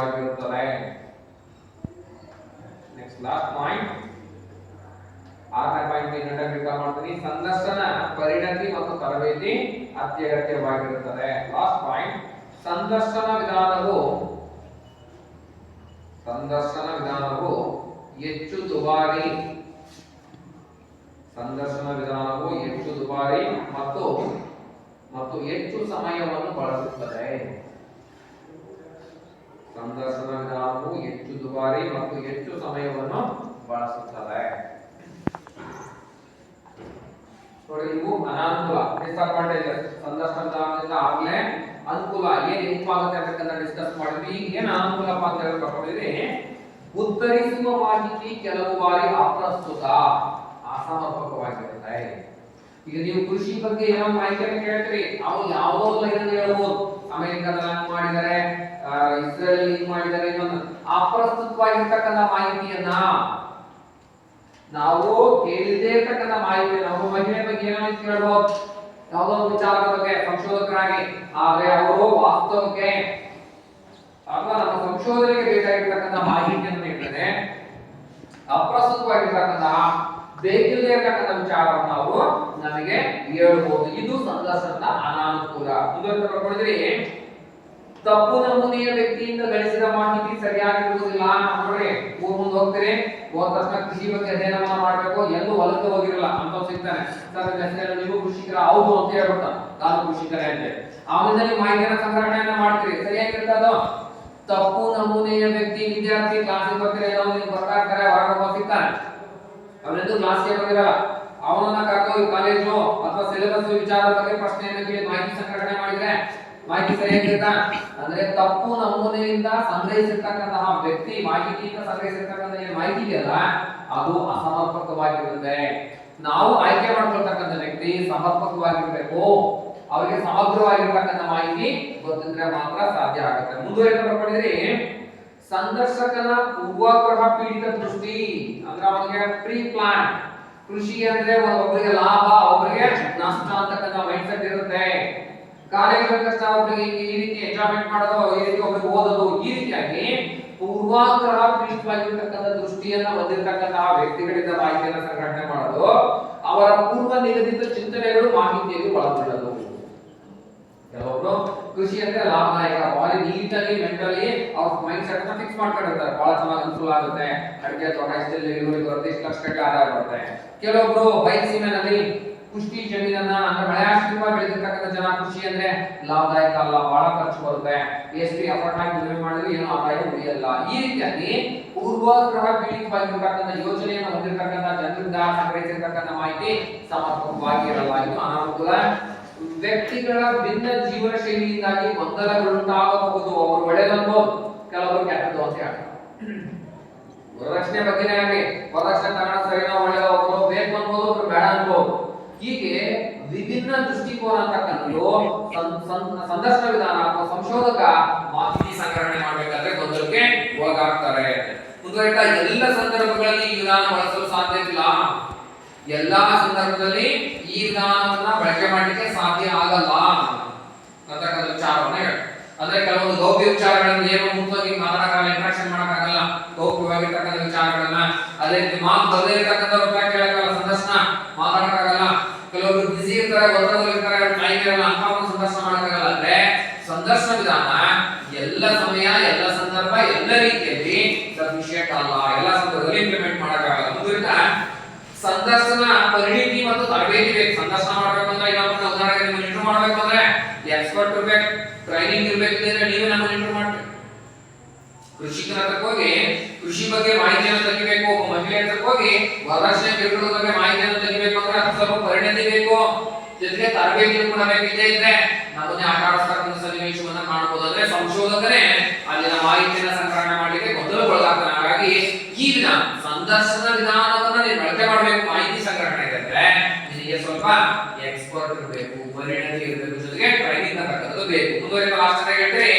ನೆಕ್ಸ್ಟ್ ಲಾಸ್ಟ್ ಪಾಯಿಂಟ್, ಆರನೇ ಪಾಯಿಂಟ್ ಇನ್ನೊಂದು ಮಾಡ್ತೀನಿ. ಸಂದರ್ಶನ ಪರಿಣತಿ ಮತ್ತು ತರಬೇತಿ ಅತ್ಯಗತ್ಯವಾಗಿರುತ್ತದೆ. ಲಾಸ್ಟ್ ಪಾಯಿಂಟ್, ಸಂದರ್ಶನ ವಿಧಾನವು ಹೆಚ್ಚು ದುಬಾರಿ. ಮತ್ತು ಹೆಚ್ಚು ಸಮಯವನ್ನು ಬಳಸುತ್ತದೆ. ನೋಡಿ, ಇವು ಅನಾನುಕೂಲ, ಡಿಸ್ಅಡ್ವಾಂಟೇಜಸ್. ಸಂದರ್ಶನ ವಿಧಾನದಿಂದ ಆಗ್ಲೇ ಅನುಕೂಲ ಏನ್ ಇಂಪಾಗುತ್ತೆ ಅಂತಕ್ಕಂಥ ಡಿಸ್ಕಸ್ ಮಾಡಿದ್ವಿ. ಈಗ ಏನ್ ಅನಾನುಕೂಲಪ್ಪ ಅಂತ ಹೇಳ್ಕೊಂಡಿದ್ರಿ, ಉತ್ತರಿಸುವ ಮಾಹಿತಿ ಕೆಲವು ಬಾರಿ ಅಪ್ರಸ್ತುತ, ಅಸಮರ್ಪಕವಾಗಿರುತ್ತೆ. ಈಗ ನೀವು ಕೃಷಿ ಬಗ್ಗೆ ಏನೋ ಮಾಹಿತಿಯನ್ನು ಕೇಳ್ತೀರಿ, ಅವ್ರು ಯಾವುದೋ ಲೈನ್ ಹೇಳ್ಬೋದು, ಅಮೆರಿಕದಲ್ಲಿ ಮಾಡಿದ್ದಾರೆ, ಇಸ್ರೇಲ್ ಮಾಡಿದ್ದಾರೆ, ಇನ್ನೊಂದು ಅಪ್ರಸ್ತುತವಾಗಿರ್ತಕ್ಕಂಥ ಮಾಹಿತಿಯನ್ನ ನಾವು ಕೇಳಿದೇ ಇರ್ತಕ್ಕಂಥ ಮಾಹಿತಿ, ನಾವು ಮಹಿಳೆ ಬಗ್ಗೆ ಏನೋ ಕೇಳ್ಬೋದು, ಯಾವುದೋ ಒಂದು ವಿಚಾರದ ಬಗ್ಗೆ ಸಂಶೋಧಕರಾಗಿ, ಆದ್ರೆ ಅವರು ವಾಸ್ತವಕ್ಕೆ ಅಥವಾ ನಮ್ಮ ಸಂಶೋಧನೆಗೆ ಬೇಕಾಗಿರ್ತಕ್ಕಂಥ ಮಾಹಿತಿಯನ್ನು ನೀಡಿದರೆ ಅಪ್ರಸ್ತುತವಾಗಿರ್ತಕ್ಕಂತಹ ಬೇಕಿಲ್ಲದೆ ಇರತಕ್ಕಂಥ ವಿಚಾರವನ್ನು ಅವರು ನಮಗೆ ಹೇಳ್ಬೋದು. ಇದು ಸಂದರ್ಶನದ ಅನಾನುಕೂಲ. ಮುಂದುವರೆದ್ರೆ ತಪ್ಪು ನಮೂನೆಯ ವ್ಯಕ್ತಿಯಿಂದ ಗಳಿಸಿದ ಮಾಹಿತಿ ಸರಿಯಾಗಿರುವುದಿಲ್ಲ. ನೋಡಿ, ಮುಂದೆ ಹೋಗ್ತೀರಿ, ಹೋದ ತಕ್ಷಣ ಕೃಷಿ ಬಗ್ಗೆ ಅಧ್ಯಯನ ಮಾಡಬೇಕು, ಎಲ್ಲೂ ಹೊಲಕ್ಕೆ ಹೋಗಿರಲ್ಲ ಅಂತ ಸಿಗ್ತಾನೆ. ಸರ್ ನೀವು ಕೃಷಿಕರ? ಹೌದು ಅಂತ ಹೇಳ್ಬಿಡ್ತಾನೆ, ನಾನು ಕೃಷಿಕರೇ ಅಂತ. ಅವನಿಂದ ನೀವು ಮಾಹಿತಿಯನ್ನು ಸಂಗ್ರಹಣೆಯನ್ನ ಮಾಡ್ತೀರಿ, ಸರಿಯಾಗಿರುತ್ತೆ ಅದು. ತಪ್ಪು ನಮೂನೆಯ ವ್ಯಕ್ತಿ, ವಿದ್ಯಾರ್ಥಿ ಕ್ಲಾಸಿಗೆ ಬರ್ತೀರಿ, ಬರ್ತಾ ಇರ್ತಾರೆ, ಹೊರಗೆ ಸಿಗ್ತಾನೆ, ಅವನೆಂದು ಕ್ಲಾಸ್ಗೆ ಬಂದಿರಲ್ಲ, ಅವನನ್ನ ಕರ್ಕೊಂಡು ಕಾಲೇಜು ಅಥವಾ ಸಿಲೆಬಸ್ ವಿಚಾರದ ಬಗ್ಗೆ ಪ್ರಶ್ನೆಯನ್ನು ಕೇಳಿ ಮಾಹಿತಿ ಸಂಗ್ರಹಣೆ ಮಾಡಿದ್ರೆ ಮಾಹಿತಿ ಸರಿಯಾಗಿರುತ್ತಾ? ಅಂದ್ರೆ ತಪ್ಪು ನಮೂನೆಯಿಂದ ಸಂಗ್ರಹಿಸಿರ್ತಕ್ಕಂತಹ ವ್ಯಕ್ತಿ, ಮಾಹಿತಿಯಿಂದ ಸಂಗ್ರಹಿಸಿರ್ತಕ್ಕಂಥ ಏನು ಮಾಹಿತಿ ಇದೆಯಲ್ಲ, ಅದು ಅಸಮರ್ಪಕವಾಗಿರುತ್ತೆ. ನಾವು ಆಯ್ಕೆ ಮಾಡ್ಕೊಳ್ತಕ್ಕಂಥ ವ್ಯಕ್ತಿ ಸಮರ್ಪಕವಾಗಿರ್ಬೇಕು, ಅವರಿಗೆ ಸಮಗ್ರವಾಗಿರ್ತಕ್ಕಂಥ ಮಾಹಿತಿ ಗೊತ್ತಿದ್ರೆ ಮಾತ್ರ ಸಾಧ್ಯ ಆಗುತ್ತೆ. ಮುಂದುವರೆದ್ರೆ ಸಂದರ್ಶಕನ ಪೂರ್ವಾಗ್ರಹ ಪೀಡಿತ ದೃಷ್ಟಿ, ಅಂದ್ರೆ ಅವನಿಗೆ ಪ್ರೀ ಪ್ಲಾನ್. ಕೃಷಿ ಅಂದ್ರೆ ಒಬ್ಬರಿಗೆ ಲಾಭ, ಒಬ್ಬರಿಗೆ ನಷ್ಟ ಅಂತಕ್ಕಂಥ ಮೈಂಡ್ ಸೆಟ್ ಇರುತ್ತೆ. ಕಾಲೇಜ್ ಕಷ್ಟ, ಒಬ್ಬರಿಗೆ ಈ ರೀತಿ ಎಂಜಾಯ್ಮೆಂಟ್ ಮಾಡೋದು, ಈ ರೀತಿ ಒಬ್ಬರಿಗೆ ಓದೋದು, ಈ ರೀತಿಯಾಗಿ ಪೂರ್ವಾಗ್ರಹ ಪೀಡಿತವಾಗಿರ್ತಕ್ಕಂಥ ದೃಷ್ಟಿಯನ್ನ ಹೊಂದಿರತಕ್ಕಂತಹ ವ್ಯಕ್ತಿಗಳಿಂದ ಮಾಹಿತಿಯನ್ನು ಸಂಗ್ರಹಣೆ ಮಾಡೋದು, ಅವರ ಪೂರ್ವ ನಿಗದಿತ ಚಿಂತನೆಗಳು ಮಾಹಿತಿಯಲ್ಲಿ ಒಳಗೊಳ್ಳೋದು. ಕೆಲವೊಬ್ರು ಕೃಷಿ ಅಂದ್ರೆ ಲಾಭದಾಯಕ, ಬಹಳ ನೀಟಾಗಿ ಮೆಂಟಲಿ ಅವ್ರ ಮೈಂಡ್ ಸೆಟ್ ನ ಫಿಕ್ಸ್ ಮಾಡ್ಕೊಂಡಿರ್ತಾರೆ, ಬಹಳ ಚೆನ್ನಾಗಿ ಅನುಕೂಲ ಆಗುತ್ತೆ, ಅಡಿಗೆ ತೋಟ ಇಷ್ಟಲ್ಲಿ ಇಳುವರಿ ಬರುತ್ತೆ, ಇಷ್ಟು ಲಕ್ಷ ಗಟ್ಟಲೆ ಆದಾಯ ಬರುತ್ತೆ. ಕೆಲವೊಬ್ರು ಬಯಲುಸೀಮೆನಲ್ಲಿ ಪುಷ್ಟಿ ಜಮೀನನ್ನ ಅಂದ್ರೆ ಮಳೆ ಆಶ್ರಯವಾಗಿ ಬೆಳೆದಿರ್ತಕ್ಕಂಥ ಜನ ಕೃಷಿ ಅಂದ್ರೆ ಲಾಭದಾಯಕ ಅಲ್ಲ, ಬಹಳ ಖರ್ಚು ಬರುತ್ತೆ, ಎಷ್ಟು ಎಫರ್ಟ್ ಆಗಿ ದುಡಿಮೆ ಮಾಡಿದ್ರು ಏನೋ ಆದಾಯ ಉಳಿಯಲ್ಲ. ಈ ರೀತಿಯಾಗಿ ಪೂರ್ವಾಗ್ರಹ ಪೀಡಿತವಾಗಿರ್ತಕ್ಕಂಥ ಯೋಜನೆಯನ್ನು ಹೊಂದಿರತಕ್ಕಂಥ ಜನರಿಂದ ಸಂಗ್ರಹಿಸಿರ್ತಕ್ಕಂಥ ಮಾಹಿತಿ ಸಮರ್ಪಕವಾಗಿರಲ್ಲ. ಇದು ಅನಾನುಕೂಲ. ವ್ಯಕ್ತಿಗಳ ಭಿನ್ನ ಜೀವನ ಶೈಲಿಯಿಂದಾಗಿ ಗೊಂದಲಗಳುಂಟಾಗಬಹುದು. ಅವರು ಒಳ್ಳೆಯದನ್ಬೋದು, ಕೆಲವರು ಕೆಟ್ಟದ್ದು ಅಂತ ಹೇಳ್ತಾರೆ. ವರದಕ್ಷಿಣೆ ಬಗ್ಗೆನೇ ಆಗಲಿ, ವರದಕ್ಷಿಣೆ ತಗೊಂಡ ಸರಿನೋ ಒಳ್ಳೆಯದೋ, ಒಬ್ಬರು ಬೇಕು ಅನ್ಬೋದು, ಒಬ್ರು ಬೇಡ ಅನ್ಬೋದು. ಹೀಗೆ ವಿಭಿನ್ನ ದೃಷ್ಟಿಕೋನ ಅಂತಕ್ಕಂಥದ್ದು ಸಂದರ್ಶನ ವಿಧಾನ ಅಥವಾ ಸಂಶೋಧಕ ಮಾಹಿತಿ ಸಂಗ್ರಹಣೆ ಮಾಡಬೇಕಾದ್ರೆ ಗೊಂದಲಕ್ಕೆ ಒಳಗಾಗ್ತಾರೆ. ಮುಂದುವರಿತಾ ಎಲ್ಲ ಸಂದರ್ಭಗಳಲ್ಲಿ ಈ ವಿಧಾನ ಬಳಸಲು ಸಾಧ್ಯವಿಲ್ಲ. ಎಲ್ಲಾ ಸಂದರ್ಭದಲ್ಲಿ ಈ ವಿಧಾನವನ್ನ ಬಳಕೆ ಮಾಡಲಿಕ್ಕೆ ಸಾಧ್ಯ ಆಗಲ್ಲ. ಅಂದ್ರೆ ಕೆಲವೊಂದು ಗೌಪ್ಯ ವಿಚಾರಗಳನ್ನು ಏನು ಮುಕ್ತವಾಗಿ ಮಾತಾಡಕ್ಕಾಗಲ್ಲ, ಇಂಟ್ರಾಕ್ಷನ್ ಮಾಡಕ್ಕಾಗಲ್ಲ ಗೌಪ್ಯವಾಗಿರ್ತಕ್ಕಂಥ ವಿಚಾರಗಳನ್ನ. ಅದೇ ರೀತಿ ಮಾತು ಬರದೇ ಇರ್ತಕ್ಕಂಥ ಉತ್ತರ ಕೇಳಕ್ಕಾಗಲ್ಲ, ಸಂದರ್ಶನ ಮಾತಾಡಕ್ಕಾಗಲ್ಲ. ಕೆಲವರು ಬಿಸಿ ಇರ್ತಾರೆ, ಒತ್ತಡದಲ್ಲಿರ್ತಾರೆ, ಟೈಮ್ ಇರಲ್ಲ, ಅಂತ ಒಂದು ಸಂದರ್ಶನ ಮಾಡಕ್ಕಾಗಲ್ಲ. ಅಂದ್ರೆ ಸಂದರ್ಶನ ವಿಧಾನ ಎಲ್ಲ ಸಮಯ, ಎಲ್ಲ ಸಂದರ್ಭ, ಎಲ್ಲ ರೀತಿಯಲ್ಲಿ ಸಫಿಶಿಯಂಟ್ ಅಲ್ಲ, ಎಲ್ಲ ಸಂದರ್ಭದಲ್ಲಿ ಇಂಪ್ಲಿಮೆಂಟ್ ಮಾಡಕ್ಕಾಗಲ್ಲ. ಮುಂದುವರಿತಾ ಸಂದರ್ಶನ ಪರಿಣಿತಿ ಮತ್ತು ತರಬೇತಿ ಬೇಕು. ಸಂದರ್ಶನ ಮಾಡ್ಬೇಕಂದ್ರೆ ಈಗ ಉದಾಹರಣೆಗೆ ನೀವು ಇಂಟರ್ವ್ಯೂ ಮಾಡ್ಬೇಕು ಅಂದ್ರೆ ಎಕ್ಸ್ಪರ್ಟ್ ಇರ್ಬೇಕು, ಟ್ರೈನಿಂಗ್ ಇರ್ಬೇಕು. ನೀವೇ ನಮ್ಮನ್ನು ಇಂಟರ್ವ್ಯೂ ಮಾಡ್ತೀವಿ. ಕೃಷಿಕರ ಹತ್ರಕ್ಕೆ ಹೋಗಿ ಕೃಷಿ ಬಗ್ಗೆ ಮಾಹಿತಿಯನ್ನು ತೆಗಿಬೇಕು. ಒಬ್ಬ ಮಹಿಳೆ ಹತ್ರಕ್ಕೆ ಹೋಗಿ ವರದಕ್ಷಿಣೆ ಗಿಡಗಳ ಬಗ್ಗೆ ಮಾಹಿತಿಯನ್ನು ತೆಗಿಬೇಕು ಅಂದ್ರೆ ಅದು ಸ್ವಲ್ಪ ಪರಿಣತಿ ಬೇಕು, ಜೊತೆಗೆ ತರಬೇತಿ ಕೂಡ ಬೇಕು. ಇದ್ರೆ ನಮ್ಮನ್ನೇ ಆಟ ಆಡಿಸ್ತಕ್ಕಂಥ ಸನ್ನಿವೇಶವನ್ನ ಕಾಣಬಹುದು. ಅಂದ್ರೆ ಸಂಶೋಧಕನೇ ಅಲ್ಲಿನ ಮಾಹಿತಿಯನ್ನು ಸಂಗ್ರಹಣೆ ಮಾಡಲಿಕ್ಕೆ ಗೊಂದಲಗೊಳಗಾಗ್ತಾನೆ. ಹಾಗಾಗಿ ಈ ವಿಧಾನ ಸಂದರ್ಶನ ವಿಧಾನವನ್ನ ನೀವು ಬಳಕೆ ಮಾಡಬೇಕು. ಮಾಹಿತಿ ಸಂಗ್ರಹಣೆ ಇದ್ರೆ ನಿಮಗೆ ಸ್ವಲ್ಪ ಎಕ್ಸ್ಪರ್ಟ್ ಇರಬೇಕು, ಪರಿಣತಿ ಇರಬೇಕು, ಜೊತೆಗೆ ಟ್ರೈನಿಂಗ್ ಅಂತಕ್ಕಂಥದ್ದು ಬೇಕು. ಮುಂದುವರಿದ ಲಾಸ್ಟ್ ಹೇಳ್ತಾರೆ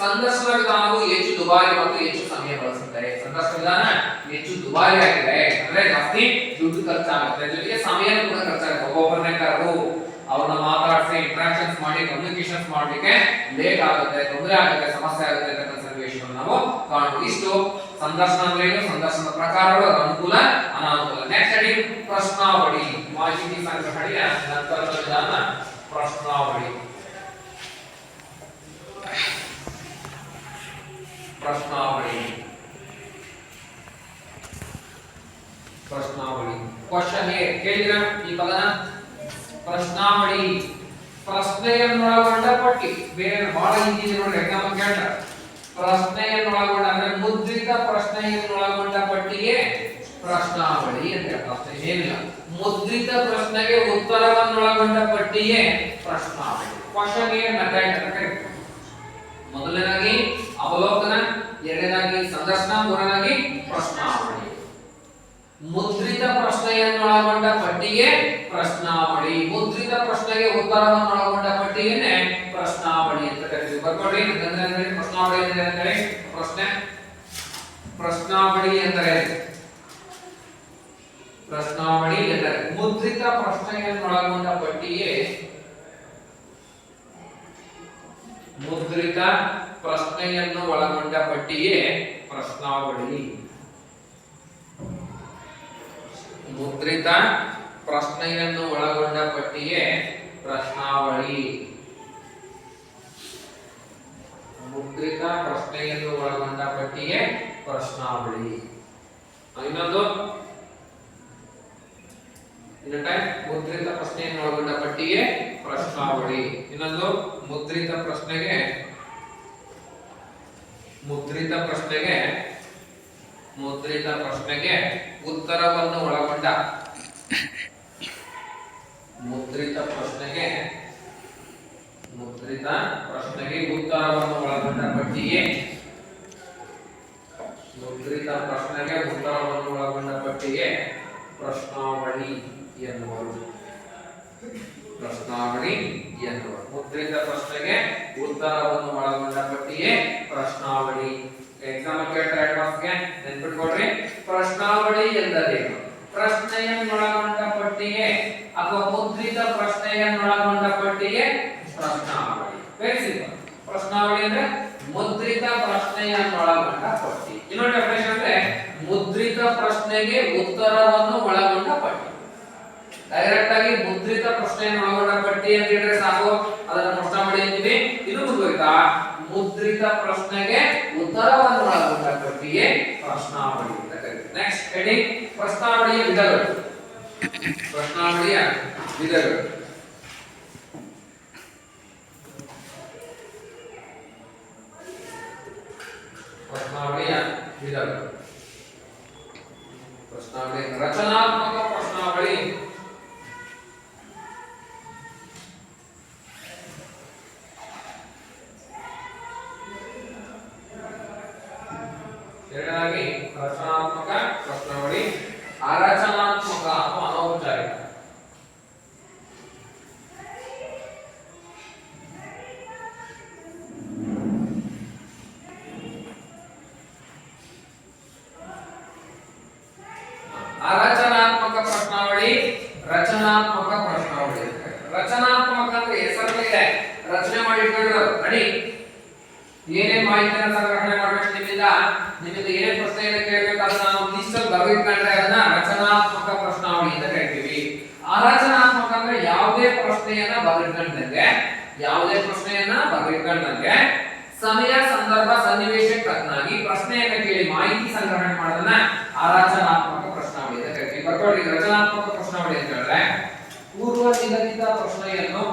ಸಂದರ್ಶನ ವಿಧಾನವು ಹೆಚ್ಚು ದುಬಾರಿ ಮತ್ತು ಹೆಚ್ಚು ಸಮಯ ಬಳಸುತ್ತದೆ. ಸಂದರ್ಶನ ವಿಧಾನ ಹೆಚ್ಚು ದುಬಾರಿ ಆಗಿದೆ, ಅಂದ್ರೆ ಜಾಸ್ತಿ ದುಡ್ಡು ಖರ್ಚಾಗುತ್ತೆ, ಜೊತೆಗೆ ಸಮಯ ಕೂಡ ಖರ್ಚಾಗುತ್ತೆ. ಒಬ್ಬೊಬ್ಬರನ್ನೇ ಕರೆದು ಅವ್ರನ್ನ ಮಾತಾಡಿಸಿ ಇಂಟ್ರಾಕ್ಷನ್ಸ್ ಮಾಡಿ ಕಮ್ಯುನಿಕೇಶನ್ಸ್ ಮಾಡಲಿಕ್ಕೆ ಲೇಟ್ ಆಗುತ್ತೆ, ತೊಂದರೆ ಆಗುತ್ತೆ, ಸಮಸ್ಯೆ ಆಗುತ್ತೆ ಅಂತಕ್ಕಂಥ ಸನ್ನಿವೇಶವನ್ನು ನಾವು ಕಾಣಬಹುದು. ಇಷ್ಟು ಸಂದರ್ಶನ ಅಂದ್ರೆ ಏನು, ಸಂದರ್ಶನದ ಪ್ರಕಾರಗಳು, ಅನುಕೂಲ ಅನಾನುಕೂಲ. ನೆಕ್ಸ್ಟ್ ಅಡಿ ಪ್ರಶ್ನಾವಳಿ, ಮಾಹಿತಿ ಸಂಗ್ರಹಣೆಯ ನಂತರದ ವಿಧಾನ ಪ್ರಶ್ನಾವಳಿ. ಪ್ರಶ್ನಾವಳಿ ಪ್ರಶ್ನಾವಳಿ ಕ್ವಶನ್ ಎ ಕೇಳಿದ್ರ ಈ ಪದನ ಪ್ರಶ್ನಾವಳಿ. ಪ್ರಶ್ನೆಯನ್ನೊಳಗೊಂಡ ಪಟ್ಟಿ. ಬೇರೆ ಬಹಳ ಈಜಿ ನೋಡಿ, ಎಕ್ಸಾಮ್ ಕೇಳ್ತಾರೆ. ಪ್ರಶ್ನೆಯನ್ನೊಳಗೊಂಡ ಅಂದ್ರೆ ಮುದ್ರಿತ ಪ್ರಶ್ನೆಯನ್ನೊಳಗೊಂಡ ಪಟ್ಟಿಗೆ ಪ್ರಶ್ನಾವಳಿ ಅಂತ ಹೇಳ್ತಾರೆ. ಏನಿಲ್ಲ, ಮುದ್ರಿತ ಪ್ರಶ್ನೆಗೆ ಉತ್ತರವನ್ನೊಳಗೊಂಡ ಪಟ್ಟಿಗೆ ಪ್ರಶ್ನಾವಳಿ. ಕ್ವಶನ್ ಎ ಮೆಥಡ್ ಅಂತ ಕರೀತಾರೆ. ಮೊದಲನೇದಾಗಿ ಅವಲೋಕನ, ಎರಡನೇದಾಗಿ ಸಂದರ್ಶನ, ಮೂರನೇದಾಗಿ ಪ್ರಶ್ನಾವಳಿ. ಮುದ್ರಿತ ಪ್ರಶ್ನೆಯನ್ನೊಳಗೊಂಡ ಪಟ್ಟಿಗೆ ಪ್ರಶ್ನಾವಳಿ. ಮುದ್ರಿತ ಪ್ರಶ್ನೆಗೆ ಉತ್ತರವನ್ನೊಳಗೊಂಡ ಪಟ್ಟಿಗೆನೆ ಪ್ರಶ್ನಾವಳಿ ಅಂತ ಕರೀತೀವಿ. ಬರ್ಕೊಳ್ಳಿ. ಪ್ರಶ್ನಾವಳಿ ಅಂದರೆ ಪ್ರಶ್ನೆ, ಪ್ರಶ್ನಾವಳಿ ಎಂದರೆ ಪ್ರಶ್ನಾವಳಿ ಎಂದರೆ ಮುದ್ರಿತ ಪ್ರಶ್ನೆಯನ್ನೊಳಗೊಂಡ ಪಟ್ಟಿಗೆ, ಮುದ್ರಿತ ಪ್ರಶ್ನೆಯನ್ನು ಒಳಗೊಂಡ ಪಟ್ಟಿಗೆ ಪ್ರಶ್ನಾವಳಿ. ಮುದ್ರಿತ ಪ್ರಶ್ನೆಯನ್ನು ಒಳಗೊಂಡ ಪಟ್ಟಿಗೆ ಪ್ರಶ್ನಾವಳಿ. ಮುದ್ರಿತ ಪ್ರಶ್ನೆಯನ್ನು ಒಳಗೊಂಡ ಪಟ್ಟಿಗೆ ಪ್ರಶ್ನಾವಳಿ. ಇನ್ನೊಂದು ಮುದ್ರಿತ ಪ್ರಶ್ನೆಯನ್ನು ಒಳಗೊಂಡ ಪಟ್ಟಿಗೆ ಪ್ರಶ್ನಾವಳಿ. ಇನ್ನೊಂದು ಮುದ್ರಿತ ಪ್ರಶ್ನೆಗೆ ಉತ್ತರವನ್ನು ಒಳಗೊಂಡ, ಮುದ್ರಿತ ಪ್ರಶ್ನೆಗೆ ಉತ್ತರವನ್ನು ಒಳಗೊಂಡ ಪಟ್ಟಿಗೆ, ಮುದ್ರಿತ ಪ್ರಶ್ನೆಗೆ ಉತ್ತರವನ್ನು ಒಳಗೊಂಡ ಪಟ್ಟಿಗೆ ಪ್ರಶ್ನಾವಳಿ ಎನ್ನುವರು. ಪ್ರಶ್ನಾವಳಿ ಎನ್ನುವರು. ಮುದ್ರಿತ ಪ್ರಶ್ನೆಗೆ ಉತ್ತರವನ್ನು ಒಳಗೊಂಡ ಪಟ್ಟಿಗೆ ಪ್ರಶ್ನಾವಳಿ. ಎಕ್ಸಾಮ್ ಕೇಳ್ತಾರೆ ಅಡ್ವಾನ್ಸ್ಗೆ ನೆನ್ಪಿಟ್ಕೊಡ್ರಿ. ಪ್ರಶ್ನಾವಳಿ ಎಂದರೇನು? ಪ್ರಶ್ನೆಯನ್ನೊಳಗೊಂಡ ಪಟ್ಟಿಗೆ ಅಥವಾ ಮುದ್ರಿತ ಪ್ರಶ್ನೆಯನ್ನೊಳಗೊಂಡ ಪಟ್ಟಿಗೆ ಪ್ರಶ್ನಾವಳಿ. Very simple. ಪ್ರಶ್ನಾವಳಿ ಅಂದ್ರೆ ಮುದ್ರಿತ ಪ್ರಶ್ನೆಯನ್ನೊಳಗೊಂಡ ಪಟ್ಟಿ. ಇನ್ನೊಂದು ಡೆಫಿನೇಷನ್ ಅಂದ್ರೆ ಮುದ್ರಿತ ಪ್ರಶ್ನೆಗೆ ಉತ್ತರವನ್ನು ಒಳಗೊಂಡ ಪಟ್ಟಿ. ಡೈರೆಕ್ಟ್ ಆಗಿ ಮುದ್ರಿತ ಪ್ರಶ್ನೆಯನ್ನು ಒಳಗೊಂಡ ಪಟ್ಟಿ ಅಂತ ಹೇಳಿದ್ರೆ ಸಾಕು, ಅದನ್ನ ಪ್ರಶ್ನಾವಳಿ ಅಂತೀವಿ. ಇದು ಮುಂದುವರಿತಾ ಮುದ್ರಿತ ಪ್ರಶ್ನೆಗೆ ಉತ್ತರವನ್ನು ಒಳಗೊಂಡ ಪಟ್ಟಿಗೆ ಪ್ರಶ್ನಾವಳಿ ಅಂತ ಕರೀತೀವಿ. ನೆಕ್ಸ್ಟ್ ಹೆಡಿಂಗ್ ಪ್ರಶ್ನಾವಳಿಯ ವಿಧಗಳು. ಪ್ರಶ್ನಾವಳಿಯ ವಿಧಗಳು. ಪ್ರಶ್ನಾವಳಿಯ ವಿಧಗಳು. ಪ್ರಶ್ನಾವಳಿ ರಚನಾತ್ಮಕ ಪ್ರಶ್ನಾವಳಿ, ಎರಡನೇದಾಗಿ ರಚನಾತ್ಮಕ ಪ್ರಶ್ನಾವಳಿ, ಅರಚನಾತ್ಮಕ ಅಥವಾ ಅನೌಪಚಾರಿಕ. ಅರಚನಾತ್ಮಕ ಪ್ರಶ್ನಾವಳಿ, ರಚನಾತ್ಮಕ ಪ್ರಶ್ನಾವಳಿ. ರಚನಾತ್ಮಕ ಅಂದ್ರೆ ಹೆಸರಲ್ಲಿದೆ, ರಚನೆ ಮಾಡಿ ಇಟ್ಕೊಂಡಿರೋದು. ರೆಡಿ ಏನೇನ್ ಮಾಹಿತಿಯನ್ನು ಸಂಗ್ರಹಣೆ ಮಾಡಬೇಕು ನಿಮ್ಮಿಂದ ಏನೇನ್ ಪ್ರಶ್ನೆಯನ್ನು ಕೇಳಬೇಕು ಅದನ್ನ ನಾವು ಲಿಸ್ಟ್ ಅಲ್ಲಿ ಬರೆದಿಟ್ಕೊಂಡ್ರೆ ಅದನ್ನ ರಚನಾತ್ಮಕ ಪ್ರಶ್ನಾವಳಿ ಅಂತ ಕರಿತೀವಿ. ಅರಚನಾತ್ಮಕ ಅಂದ್ರೆ ಯಾವುದೇ ಪ್ರಶ್ನೆಯನ್ನ ಬರೆದಿಟ್ಕೊಂಡಂಗೆ ಸಮಯ ಸಂದರ್ಭ ಸನ್ನಿವೇಶಕ್ಕೆ ತಕ್ಕನಾಗಿ ಪ್ರಶ್ನೆಯನ್ನ ಕೇಳಿ ಮಾಹಿತಿ ಸಂಗ್ರಹಣೆ ಮಾಡೋದನ್ನ ಅರಚನಾತ್ಮಕ ಪ್ರಶ್ನಾವಳಿ ಅಂತ ಕರಿತೀವಿ. ಬರ್ಕೊಳ್ಳಿ, ರಚನಾತ್ಮಕ ಪ್ರಶ್ನಾವಳಿ ಅಂತ ಹೇಳಿದ್ರೆ ಪೂರ್ವ ನಿಗದಿತ ಪ್ರಶ್ನೆಯನ್ನು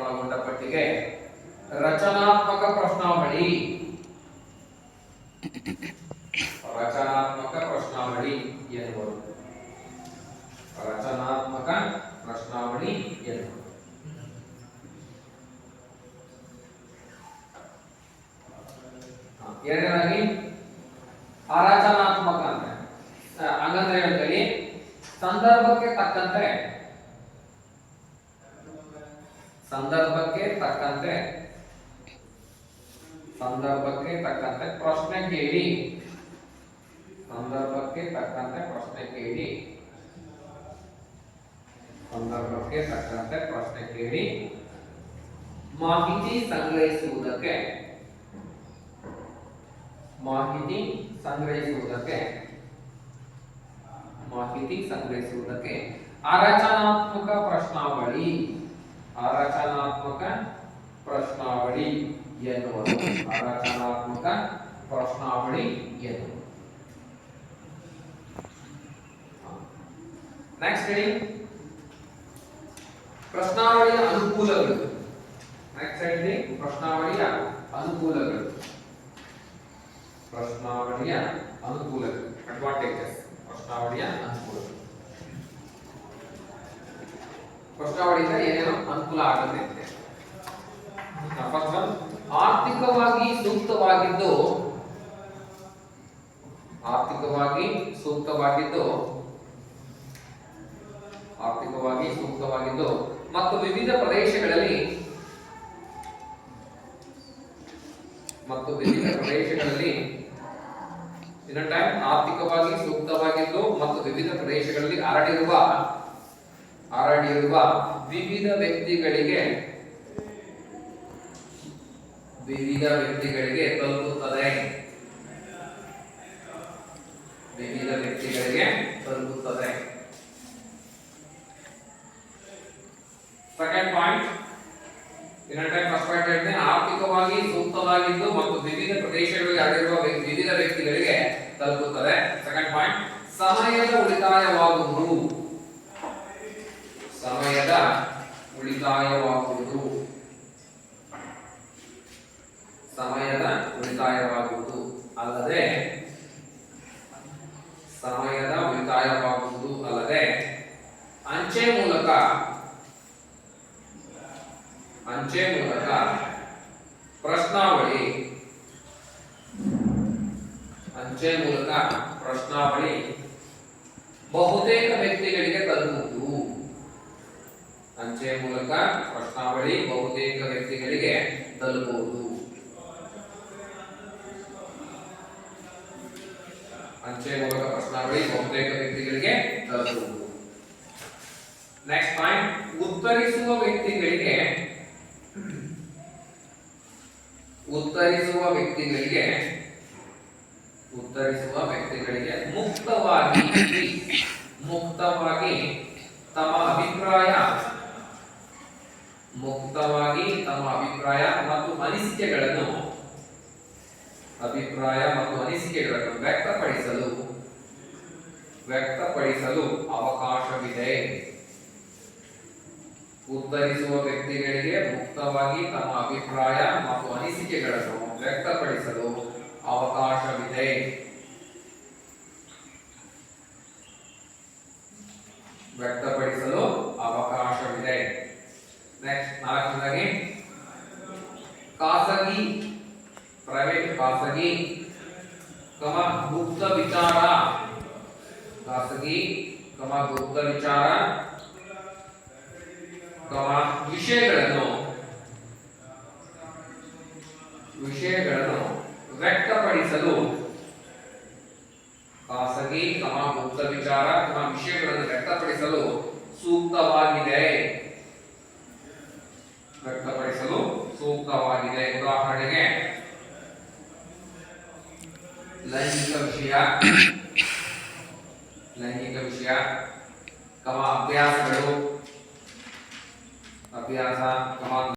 ಒಳಗೊಂಡ ಪಟ್ಟಿಗೆ ರಚನಾತ್ಮಕ ಪ್ರಶ್ನಾವಳಿ ಎನ್ನುವರು. ರಚನಾತ್ಮಕ ಪ್ರಶ್ನಾವಳಿ ಎನ್ನುವರು. ಎರಡನೇದಾಗಿ ಅರಚನಾತ್ಮಕ ಹಂಗಂದ್ರೆ ಹೇಳ್ತೀವಿ ಸಂದರ್ಭಕ್ಕೆ ತಕ್ಕಂತೆ ಪ್ರಶ್ನೆ ಕೇಳಿ ಮಾಹಿತಿ ಸಂಗ್ರಹಿಸುವುದಕ್ಕೆ ಅರಚನಾತ್ಮಕ ಪ್ರಶ್ನಾವಳಿ ಎನ್ನುವುದು. ನೆಕ್ಸ್ಟ್ ಹೇಳಿ ಪ್ರಶ್ನಾವಳಿಯ ಅನುಕೂಲಗಳು. ಅಡ್ವಾಂಟೇಜಸ್. ಪ್ರಶ್ನಾವಳಿಯಿಂದ ಏನೇನೋ ಅನುಕೂಲ ಆಗುತ್ತೆ. ಫಸ್ಟ್ ಒನ್, ಆರ್ಥಿಕವಾಗಿ ಸೂಕ್ತವಾಗಿದ್ದು ಮತ್ತು ವಿವಿಧ ಪ್ರದೇಶಗಳಲ್ಲಿ ಆರ್ಥಿಕವಾಗಿ ಸೂಕ್ತವಾಗಿದ್ದು ಮತ್ತು ವಿವಿಧ ಪ್ರದೇಶಗಳಲ್ಲಿ ಹರಡಿರುವ ವಿವಿಧ ವ್ಯಕ್ತಿಗಳಿಗೆ ತಲುಪುತ್ತದೆ. ಸೆಕೆಂಡ್ ಪಾಯಿಂಟ್, ಫಸ್ಟ್ ಪಾಯಿಂಟ್ ಹೇಳ್ತೇನೆ, ಆರ್ಥಿಕವಾಗಿ ಸೂಕ್ತವಾಗಿದ್ದು ಮತ್ತು ವಿವಿಧ ಪ್ರದೇಶಗಳಲ್ಲಿ ಹರಡಿರುವ ವಿವಿಧ ವ್ಯಕ್ತಿಗಳಿಗೆ ತಲುಪುತ್ತದೆ. ಸೆಕೆಂಡ್ ಪಾಯಿಂಟ್, ಸಮಯದ ಉಳಿತಾಯವಾಗುವುದು. ಅಲ್ಲದೆ ಅಂಚೆ ಮೂಲಕ ಪ್ರಶ್ನಾವಳಿ ಬಹುತೇಕ ವ್ಯಕ್ತಿಗಳಿಗೆ ತಲುಪುವುದು. ಅಂಚೆ ಮೂಲಕ ಪ್ರಶ್ನಾವಳಿ ಬಹುತೇಕ ವ್ಯಕ್ತಿಗಳಿಗೆ ತಲುಪುವುದು. ನೆಕ್ಸ್ಟ್ ಪಾಯಿಂಟ್, ಉತ್ತರಿಸುವ ವ್ಯಕ್ತಿಗಳಿಗೆ ಮುಕ್ತವಾಗಿ ತಮ್ಮ ಅಭಿಪ್ರಾಯ ಮತ್ತು ಅನಿಸಿಕೆಗಳನ್ನು ವ್ಯಕ್ತಪಡಿಸಲು ಅವಕಾಶವಿದೆ. ಉತ್ತರಿಸುವ ವ್ಯಕ್ತಿಗಳಿಗೆ ಮುಕ್ತವಾಗಿ ತಮ್ಮ ಅಭಿಪ್ರಾಯ ಮತ್ತು ಅನಿಸಿಕೆಗಳನ್ನು ವ್ಯಕ್ತಪಡಿಸಲು ಅವಕಾಶವಿದೆ. ನೆಕ್ಸ್ಟ್, ನಾಲ್ಕನೇದಾಗಿ ಖಾಸಗಿ ಗುಪ್ತ ವಿಚಾರ ವಿಷಯಗಳನ್ನು ವ್ಯಕ್ತಪಡಿಸಲು ಖಾಸಗಿ, ಗುಪ್ತ ವಿಚಾರ, ವಿಷಯಗಳನ್ನು ವ್ಯಕ್ತಪಡಿಸಲು ಸೂಕ್ತವಾಗಿದೆ. ಉದಾಹರಣೆಗೆ ಲೈಂಗಿಕ ವಿಷಯ, ಅಭ್ಯಾಸಗಳು,